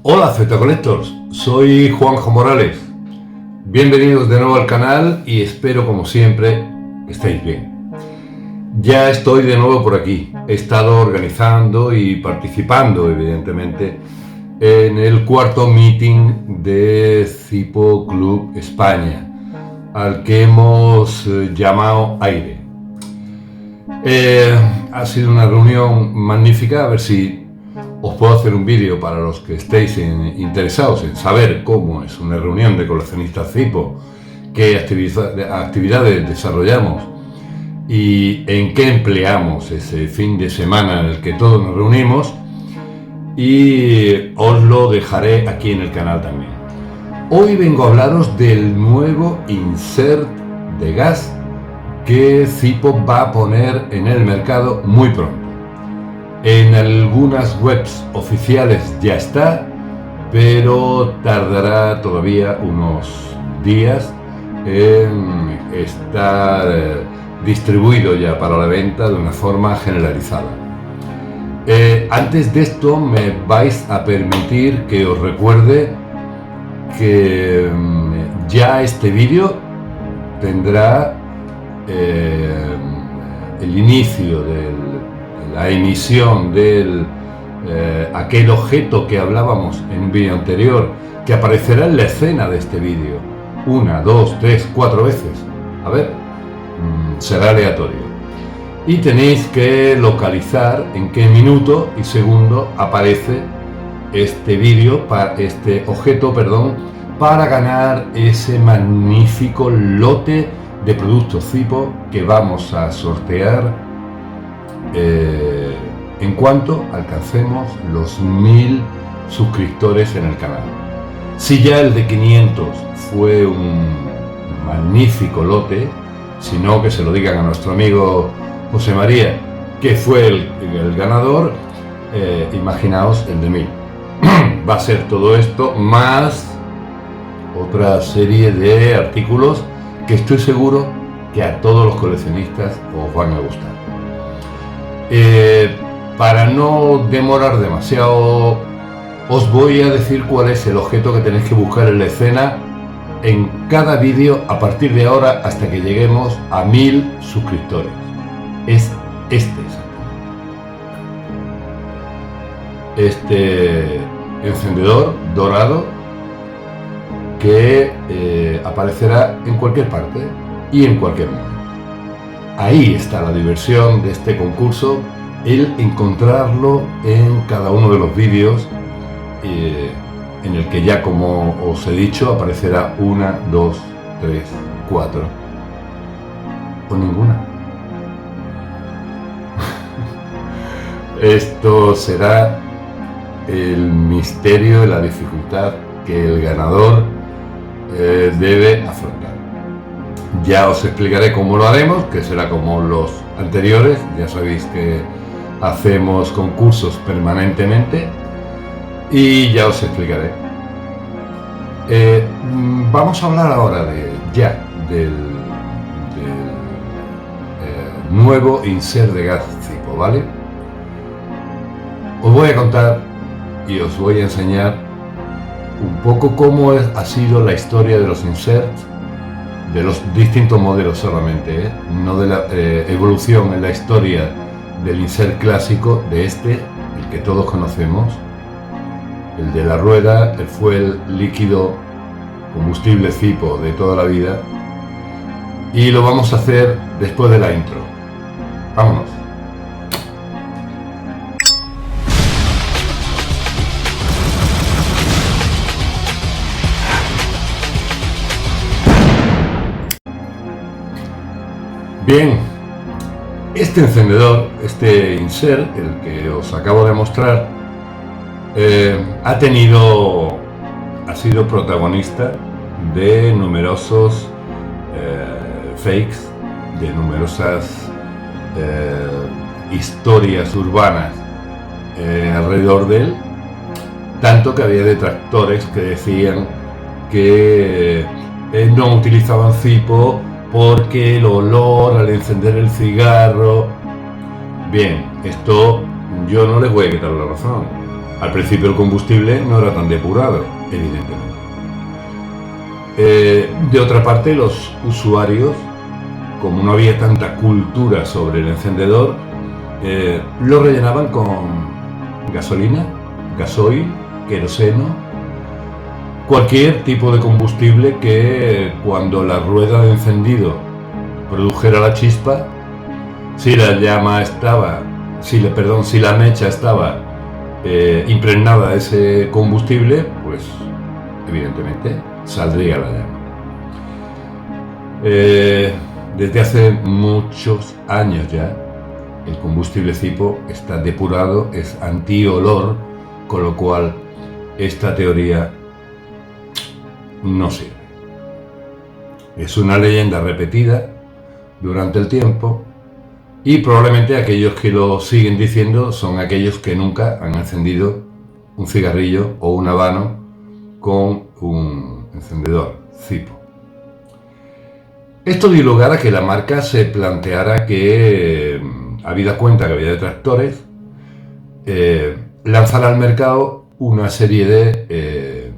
Hola Z-Collectors, soy Juanjo Morales. Bienvenidos de nuevo al canal y espero, como siempre, que estéis bien. Ya estoy de nuevo por aquí. He estado organizando y participando, evidentemente, en el cuarto meeting de Zipo Club España, al que hemos llamado Aire. Ha sido una reunión magnífica. A ver si os puedo hacer un vídeo para los que estéis interesados en saber cómo es una reunión de coleccionistas Zipo, qué actividades desarrollamos y en qué empleamos ese fin de semana en el que todos nos reunimos, y os lo dejaré aquí en el canal también. Hoy vengo a hablaros del nuevo insert de gas que Zipo va a poner en el mercado muy pronto. En algunas webs oficiales ya está, pero tardará todavía unos días en estar distribuido ya para la venta de una forma generalizada. Antes de esto me vais a permitir que os recuerde que ya este vídeo tendrá el inicio de la emisión de aquel objeto que hablábamos en un vídeo anterior, que aparecerá en la escena de este vídeo 1, 2, 3, 4 veces. A ver, será aleatorio. Y tenéis que localizar en qué minuto y segundo aparece este vídeo, este objeto, para ganar ese magnífico lote de productos Zipo que vamos a sortear en cuanto alcancemos los 1000 suscriptores en el canal. Si ya el de 500 fue un magnífico lote, si no, que se lo digan a nuestro amigo José María, que fue el ganador. Imaginaos el de 1000. Va a ser todo esto más otra serie de artículos que estoy seguro que a todos los coleccionistas os van a gustar. Para no demorar demasiado, os voy a decir cuál es el objeto que tenéis que buscar en la escena en cada vídeo a partir de ahora hasta que lleguemos a 1000 suscriptores. Es este encendedor dorado que aparecerá en cualquier parte y en cualquier momento. Ahí está la diversión de este concurso, el encontrarlo en cada uno de los vídeos, en el que ya, como os he dicho, aparecerá 1, 2, 3, 4 o ninguna. Esto será el misterio de la dificultad que el ganador debe afrontar. Ya os explicaré cómo lo haremos, que será como los anteriores. Ya sabéis que hacemos concursos permanentemente y ya os explicaré. Vamos a hablar ahora del nuevo insert de gas Zipo, ¿vale? Os voy a contar y os voy a enseñar un poco cómo ha sido la historia de los inserts, de los distintos modelos solamente, no de la evolución en la historia del insert clásico, de el que todos conocemos, el de la rueda, el fuel líquido, combustible Zipo de toda la vida, y lo vamos a hacer después de la intro. Vámonos. Bien, este encendedor, este insert, el que os acabo de mostrar, ha sido protagonista de numerosos fakes, de numerosas historias urbanas alrededor de él, tanto que había detractores que decían que no utilizaban Zipo porque el olor al encender el cigarro. Bien, esto yo no les voy a quitar la razón. Al principio el combustible no era tan depurado, evidentemente. De otra parte, los usuarios, como no había tanta cultura sobre el encendedor, lo rellenaban con gasolina, gasoil, queroseno, cualquier tipo de combustible que cuando la rueda de encendido produjera la chispa, si la mecha estaba impregnada de ese combustible, pues evidentemente saldría la llama. Desde hace muchos años ya, el combustible CIPO está depurado, es antiolor, con lo cual esta teoría no sirve. Es una leyenda repetida durante el tiempo y probablemente aquellos que lo siguen diciendo son aquellos que nunca han encendido un cigarrillo o un habano con un encendedor CIPO. Esto dio lugar a que la marca se planteara que, habida cuenta que había detractores, lanzara al mercado una serie de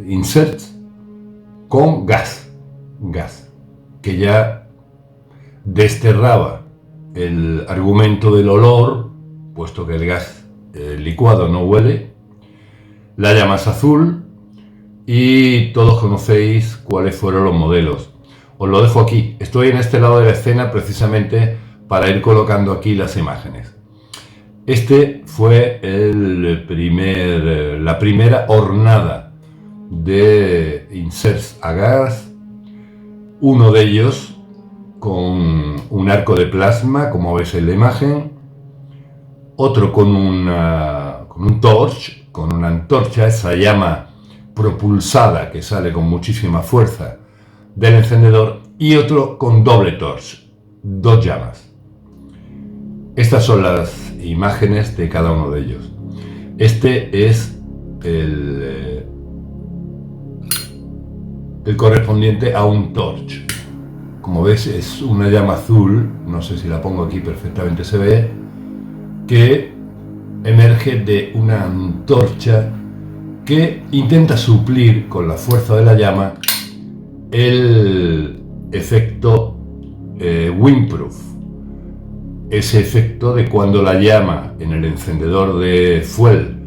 inserts con gas, que ya desterraba el argumento del olor, puesto que el gas licuado no huele, la llama es azul y todos conocéis cuáles fueron los modelos. Os lo dejo aquí, estoy en este lado de la escena precisamente para ir colocando aquí las imágenes. Este fue la primera hornada de inserts a gas, uno de ellos con un arco de plasma, como veis en la imagen, otro con un torch, con una antorcha, esa llama propulsada que sale con muchísima fuerza del encendedor, y otro con doble torch, dos llamas. Estas son las imágenes de cada uno de ellos. Este es el correspondiente a un torch. Como ves, es una llama azul, no sé si la pongo aquí, perfectamente se ve, que emerge de una antorcha que intenta suplir con la fuerza de la llama el efecto windproof, ese efecto de cuando la llama en el encendedor de fuel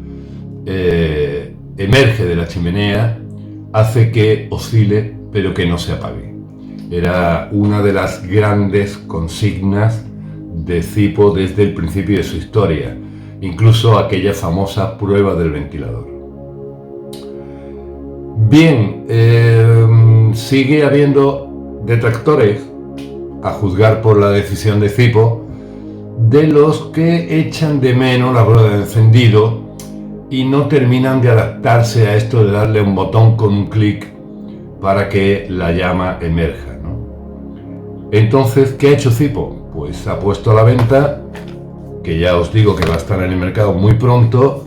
emerge de la chimenea, hace que oscile pero que no se apague. Era una de las grandes consignas de CIPO desde el principio de su historia, incluso aquella famosa prueba del ventilador. Bien, sigue habiendo detractores, a juzgar por la decisión de CIPO, de los que echan de menos la rueda de encendido y no terminan de adaptarse a esto de darle un botón con un clic para que la llama emerja, ¿no? Entonces, ¿qué ha hecho CIPO? Pues ha puesto a la venta, que ya os digo que va a estar en el mercado muy pronto,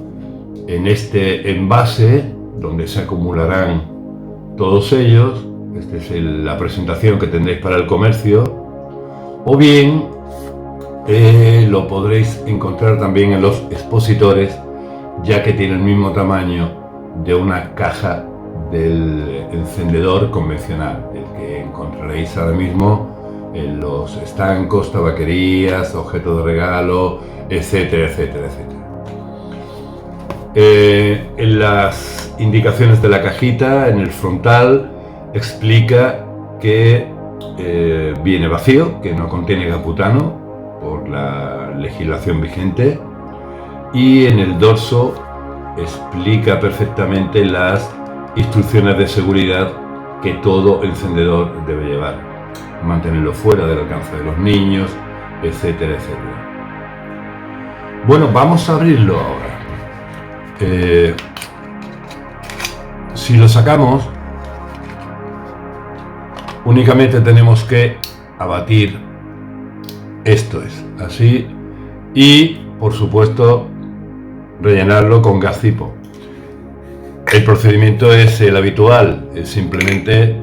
en este envase donde se acumularán todos ellos. Esta es la presentación que tendréis para el comercio, o bien lo podréis encontrar también en los expositores, ya que tiene el mismo tamaño de una caja del encendedor convencional, el que encontraréis ahora mismo en los estancos, tabaquerías, objetos de regalo, etcétera, etcétera, etcétera. En las indicaciones de la cajita, en el frontal, explica que viene vacío, que no contiene gas-butano por la legislación vigente, y en el dorso explica perfectamente las instrucciones de seguridad que todo encendedor debe llevar: mantenerlo fuera del alcance de los niños, etcétera, etcétera. Bueno, vamos a abrirlo ahora. Si lo sacamos, únicamente tenemos que abatir, esto es así, y por supuesto rellenarlo con gas CIPO. El procedimiento es el habitual, es simplemente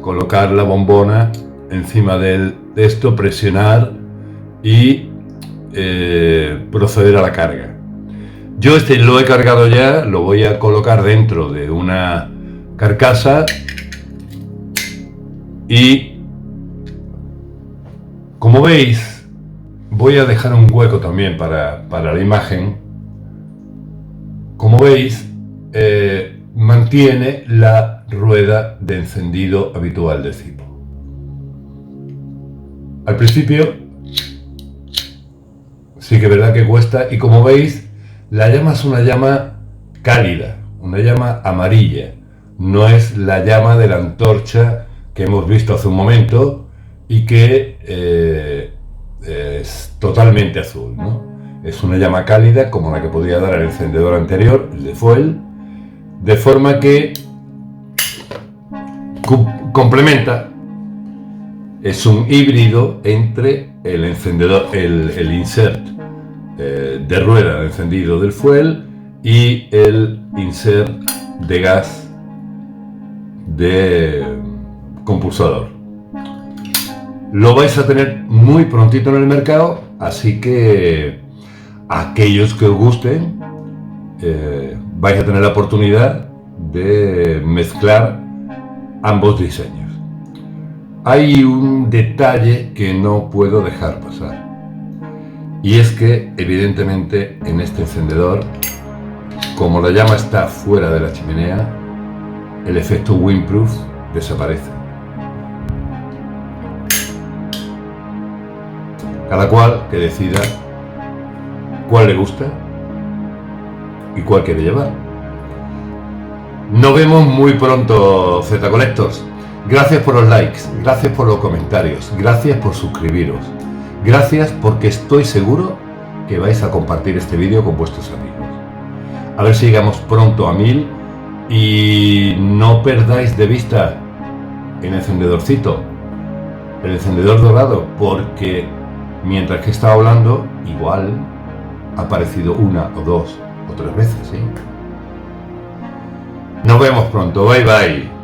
colocar la bombona encima de esto, presionar y proceder a la carga. Yo este lo he cargado ya, lo voy a colocar dentro de una carcasa y, como veis, voy a dejar un hueco también para la imagen. Como veis, mantiene la rueda de encendido habitual del cipo. Al principio sí que es verdad que cuesta, y como veis, la llama es una llama cálida, una llama amarilla, no es la llama de la antorcha que hemos visto hace un momento y que es totalmente azul, ¿no? Es una llama cálida como la que podía dar el encendedor anterior, el de fuel, de forma que complementa. Es un híbrido entre el encendedor, el insert de rueda de encendido del fuel y el insert de gas de compulsador. Lo vais a tener muy prontito en el mercado, así que aquellos que os gusten vais a tener la oportunidad de mezclar ambos diseños. Hay un detalle que no puedo dejar pasar, y es que evidentemente en este encendedor, como la llama está fuera de la chimenea, el efecto windproof desaparece. Cada cual que decida cuál le gusta y cuál quiere llevar. Nos vemos muy pronto, Z Collectors. Gracias por los likes, gracias por los comentarios, gracias por suscribiros, gracias porque estoy seguro que vais a compartir este vídeo con vuestros amigos. A ver si llegamos pronto a 1000 y no perdáis de vista el encendedorcito, el encendedor dorado, porque mientras que estaba hablando, igual ha aparecido una o dos o tres veces, ¿sí? Nos vemos pronto, bye bye.